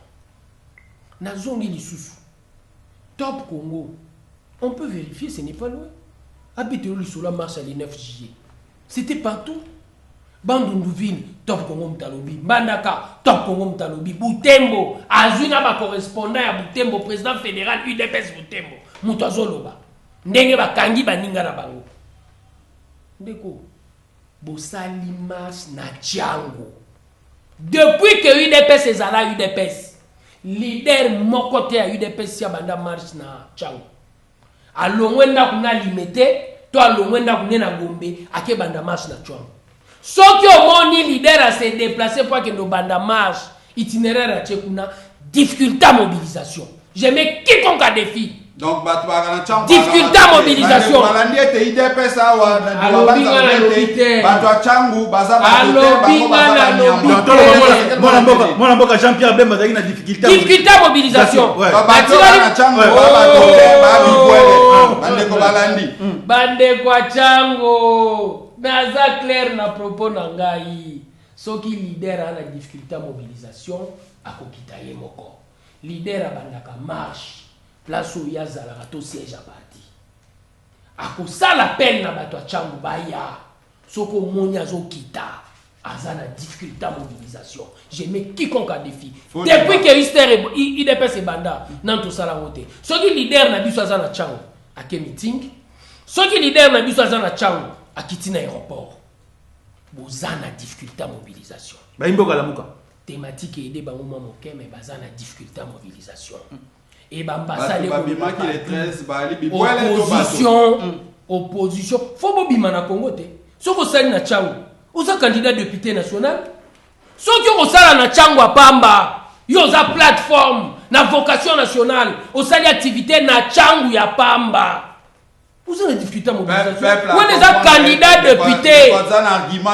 Na zone lisusu, Top Congo, on peut vérifier, ce n'est pas loin. Habitez sur la marche le 9 juillet. C'était partout. Bandunduville, Top Congo Mtalobi, Bandaka, Top Congo Mtalobi, Butembo, Azuna ba correspondant à Butembo, président fédéral UDPS Butembo, Mutazoloba. Ndenge ba kangi baninga na bango. Ndeko, bosali marche na Tchango. Depuis que UDPS est à la UDPS, leader mokote à UDPS ya banda marche na Tchango. Alongwenda kuna limité, to alongwenda kuna na Gombe, ake banda marche na Tchango. Ce qui au monde leader a se déplacé pour que nos bandes marche itinéraire à Tchekuna, difficulté à mobilisation. Je mets quiconque à défi. Donc, difficulté à mobilisation. Difficulté à mobilisation. Bande kwa Chango. Naza clair na propos na ngai. Soki leader a la difficulté à mobilisation, akokita ye moko. Leader abandaka marche. Place où ya zalaka to siège à parti. Akosala peine na bato a Chango baya. Soko moni azokita. Azana difficulté à mobilisation. Je mets quiconque à défi. Depuis que IDPS et Banda nan to sala wote. Soki leader na biso azana Chango ake meeting. Soki leader na biso azana Chango à quitter l'aéroport. Bozana difficulté à mobilisation. Baimboka la muka. Thématique et des bangouma moké mais bazana difficulté à mobilisation. Et bambasa les opposition. Faut bobima na Congo te. Soko sali na Tchango. Oza candidat député national. Soko osala na Tchango apamba. Yo za plateforme na vocation nationale. Osali activité na Tchango ya pamba. Vous avez discuté à mobilisation. Vous êtes un candidat député. Vous avez un argument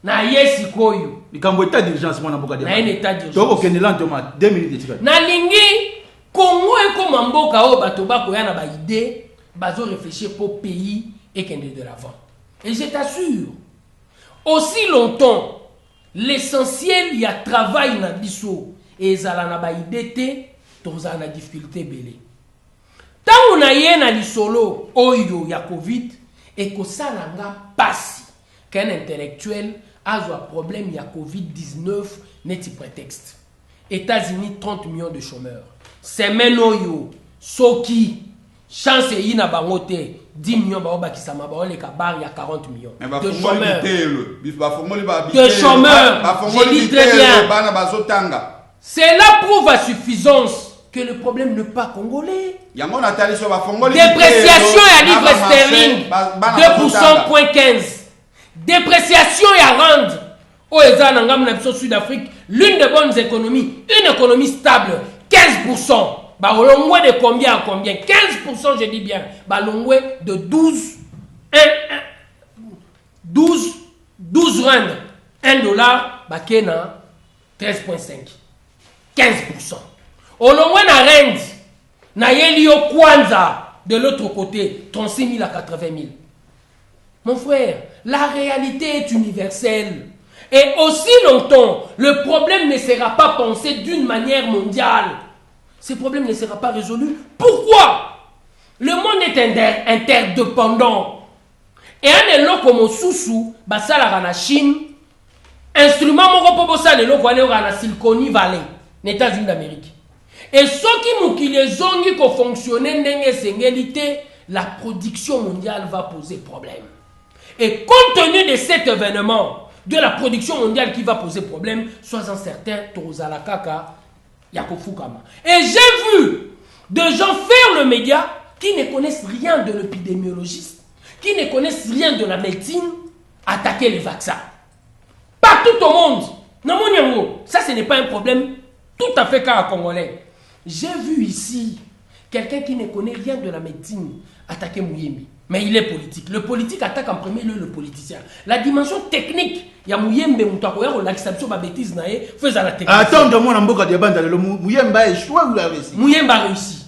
na yesi koyo. Likambo état d'urgence mona boka de. Na état d'urgence. Donc okendela ntoma 2 minutes tika. Na lingi Congo eko mboka o bato bako ya na ba idée, bazo réfléchir pour pays et kende de l'avant. Et je t'assure, aussi longtemps l'essentiel y a travail na biso et zala na ba idée te, toza na difficulté belé. Tant on a yé na lisolo oyo ya Covid et que ça n'a pas qu'un intellectuel a un problème il y a Covid-19 n'est prétexte. États-Unis 30 millions de chômeurs. C'est maintenant soki chance y na bangote 10 millions ba qui sama ba le kabar il y a 40 millions de chômeurs. De chômeurs. Je dis très bien. Cela prouve à suffisance que le problème n'est pas congolais. Dépréciation à livre sterling 2,15%. Dépréciation à rendre au Sud-Afrique l'une des bonnes économies, une économie stable 15%. Bah longwe de combien à combien? 15% je dis bien. Bah longwe de 12 rand 1 dollar bah kena 13,5 15%. Olongwe na rend na yeli yo kwanza de l'autre côté 36 000 à 80 000. Mon frère, la réalité est universelle. Et aussi longtemps, le problème ne sera pas pensé d'une manière mondiale. Ce problème ne sera pas résolu. Pourquoi? Le monde est interdépendant. Et un élo comme Soussou, basala na Chine, instrument moko popo sa l'élo kwa na Silicon Valley, les États-Unis d'Amérique. Et ceux qui mukile zongi ko fonctionner ndenge sengélité, la production mondiale va poser problème. Et compte tenu de cet événement, de la production mondiale qui va poser problème, sois-en certain, Tozala Kaka, Yakofukama. Et j'ai vu des gens faire le média qui ne connaissent rien de l'épidémiologiste, qui ne connaissent rien de la médecine, attaquer les vaccins. Partout au monde. Ça, ce n'est pas un problème tout à fait cas congolais. J'ai vu ici quelqu'un qui ne connaît rien de la médecine attaquer Mouyembe. Mais il est politique. Le politique attaque en premier lieu le politicien. La dimension technique, il y a Mouyembe, l'acceptation de la bêtise, faisant la technique. Attends, de moi, Mouyembe a échoué ou l'a réussi? Mouyembe a réussi.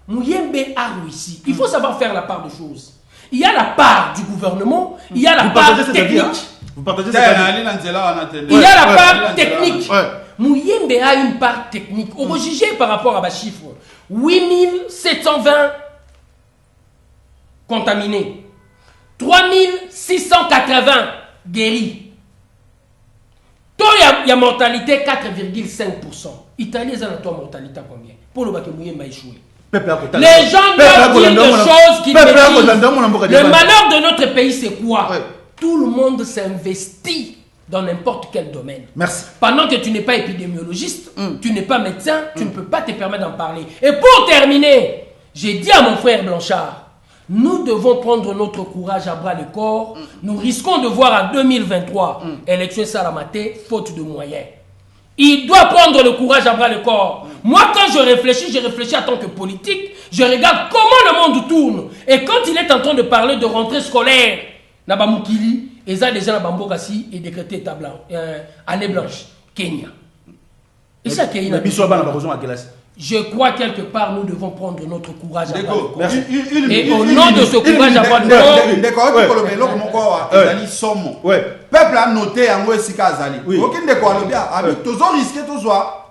Mouyembe a réussi. Il faut savoir faire la part des choses. Il y a la part du gouvernement, il y a la part technique. Vous partagez Il y a la part technique. Mouyembe a une part technique. On va juger par rapport à ma chiffre. 8720 contaminés. 3680 guéris. Il y a mortalité 4,5%. Italie, ils ont la mortalité à combien? Pour le bac Mouyembe a échoué. Les gens doivent dire des choses qui maîtrisent. Le malheur de notre pays, c'est quoi? Tout le monde s'investit dans n'importe quel domaine. Merci. Pendant que tu n'es pas épidémiologiste, tu n'es pas médecin, tu ne peux pas te permettre d'en parler. Et pour terminer, j'ai dit à mon frère Blanchard, nous devons prendre notre courage à bras le corps. Nous risquons de voir en 2023 élection Salamate, faute de moyens. Il doit prendre le courage à bras le corps. Moi, quand je réfléchis en tant que politique. Je regarde comment le monde tourne. Et quand il est en train de parler de rentrée scolaire, Nabamukili, et ça déjà Nabambokasi est décrété année blanche, Kenya. Et ça, Kenya. Je crois quelque part, nous devons prendre notre courage à bras le corps. Et au nom de ce courage à bras le corps, peuple a noté en Wesika Azali. Aucun de quoi le bien. Toujours risqué, toujours.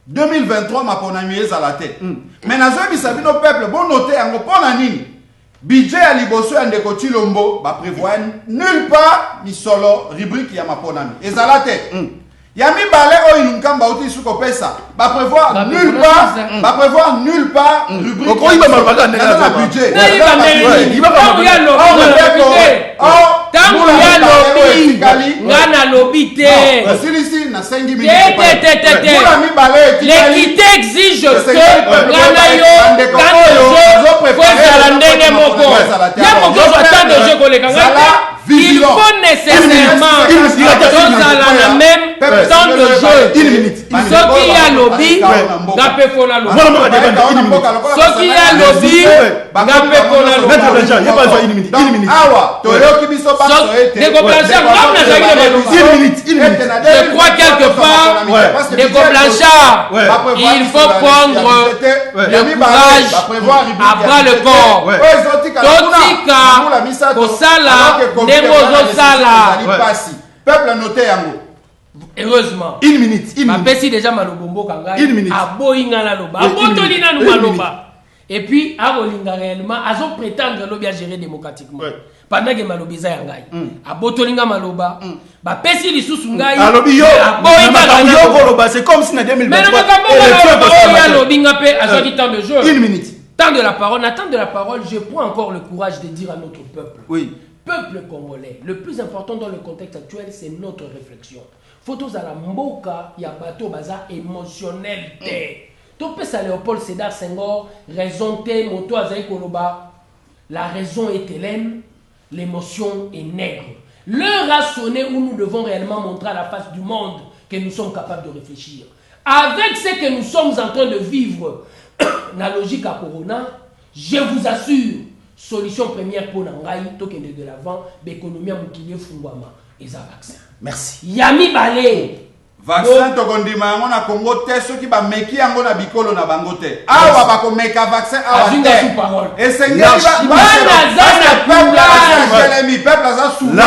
2023, ma ponami est à la tête. Mais dans un bisabino peuple, bon noté en ponanini. Budget à Liboso et Ndeko Chilombo, va prévoir nulle part, ni solo, rubrique ya ma ponami. Et à la tête. Yami balé o inunkamba outi suko pesa. Va prévoir nulle part, rubrique. Pourquoi il va mal parler dans le budget? Il va pas parler l'équité exige que il faut nécessairement dans la même temps de jeu. Ce qui a lobby, n'a pas fait la lobby. Ce qui a lobby, n'a pas fait la lobby. Je crois quelque part, Ndeko Blanchard, il faut prendre le courage à bras le corps. Totika, Kosala, Nemo Sala. Peuple noté yango. Heureusement. Une minute. Ma pesi déjà malobombo kangai. Une minute. Aboinga la loba. Abotolina nous maloba. Et puis, Arolinga réellement, ils ont prétendre l'obé à gérer démocratiquement. Pendant que malobiza yangai. Abotolinga maloba. Ba pesi li susungai. Alobiyo. Aboinga c'est comme si en 2023. Mais le Makambo, Lobinga pe a dit temps de jeu. Une minute. Temps de la parole, attends de la parole, je prends encore le courage de dire à notre peuple. Oui. Peuple congolais, le plus important dans le contexte actuel, c'est notre réflexion. Photos à la mboka, il y a bateau baza émotionnel. Topé ça Léopold Sédar Senghor, raison T, moto azaï koloba. La raison est hélène, l'émotion est nègre. L'heure a sonné où nous devons réellement montrer à la face du monde que nous sommes capables de réfléchir. Avec ce que nous sommes en train de vivre, la logique à Corona, je vous assure, solution première pour Nangaï, tokende de l'avant, l'économie moukilier fungwama, et ça vaccin. Merci. Yami Balé. Vaccin tokondima yango na Congo te soki ba meki yango na bikolo na bango te. Awa ba ko meka vaccin awa te. Sous parole. Et sengeli ba peuple aza sous. La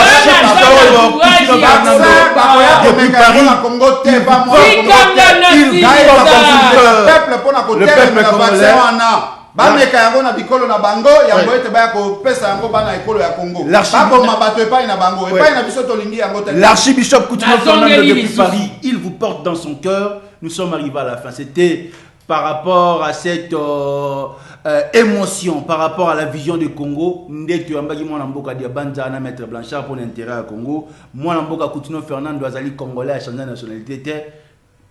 peuple pour na côté na vaccin wana. Bameka yango na bikolo na bango yango ete ba ko pesa yango bana ekolo ya Congo. Baboma bato epai na bango epai na biso tolingi yango te. L'archibishop Coutinho Fernando depuis Paris, il vous porte dans son cœur. Nous sommes arrivés à la fin. C'était par rapport à cette émotion, par rapport à la vision du Congo. Ndetu ambaki mwana mboka dia banza na maître Blanchard pour l'intérêt à Congo. Mwana mboka Coutinho Fernando azali congolais a changé de nationalité.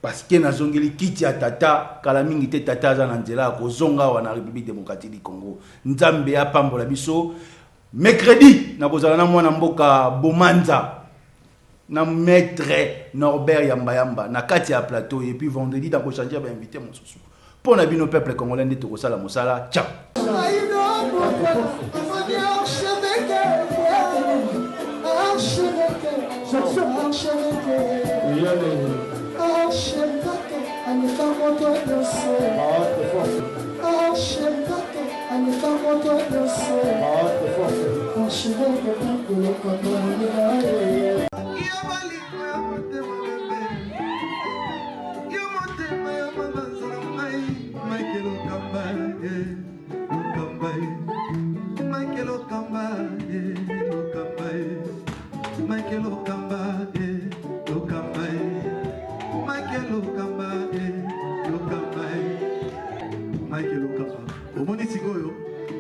Parce que nazongeli kiti ya tata kala mingi te tata aza na nzela kozonga wa na République démocratique du Congo. Nzambe apambola biso. Mercredi nakozala na mwana mboka Bomanza na maître Norbert Yamba na kati ya plateau et puis vendredi dans changer ba invité mon sousou. pour na bino peuple congolais de Tokosala Mosala. Ciao.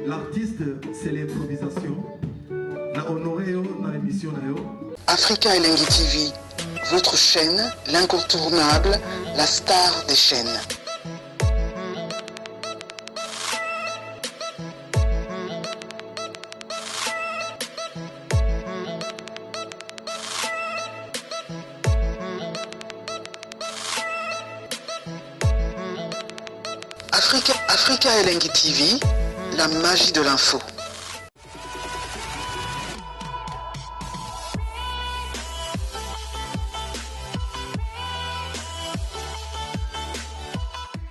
L'artiste, c'est l'improvisation. Na honoré dans l'émission. Africa Elengi TV, votre chaîne, l'incontournable, la star des chaînes. Africa Elengi TV, la magie de l'info.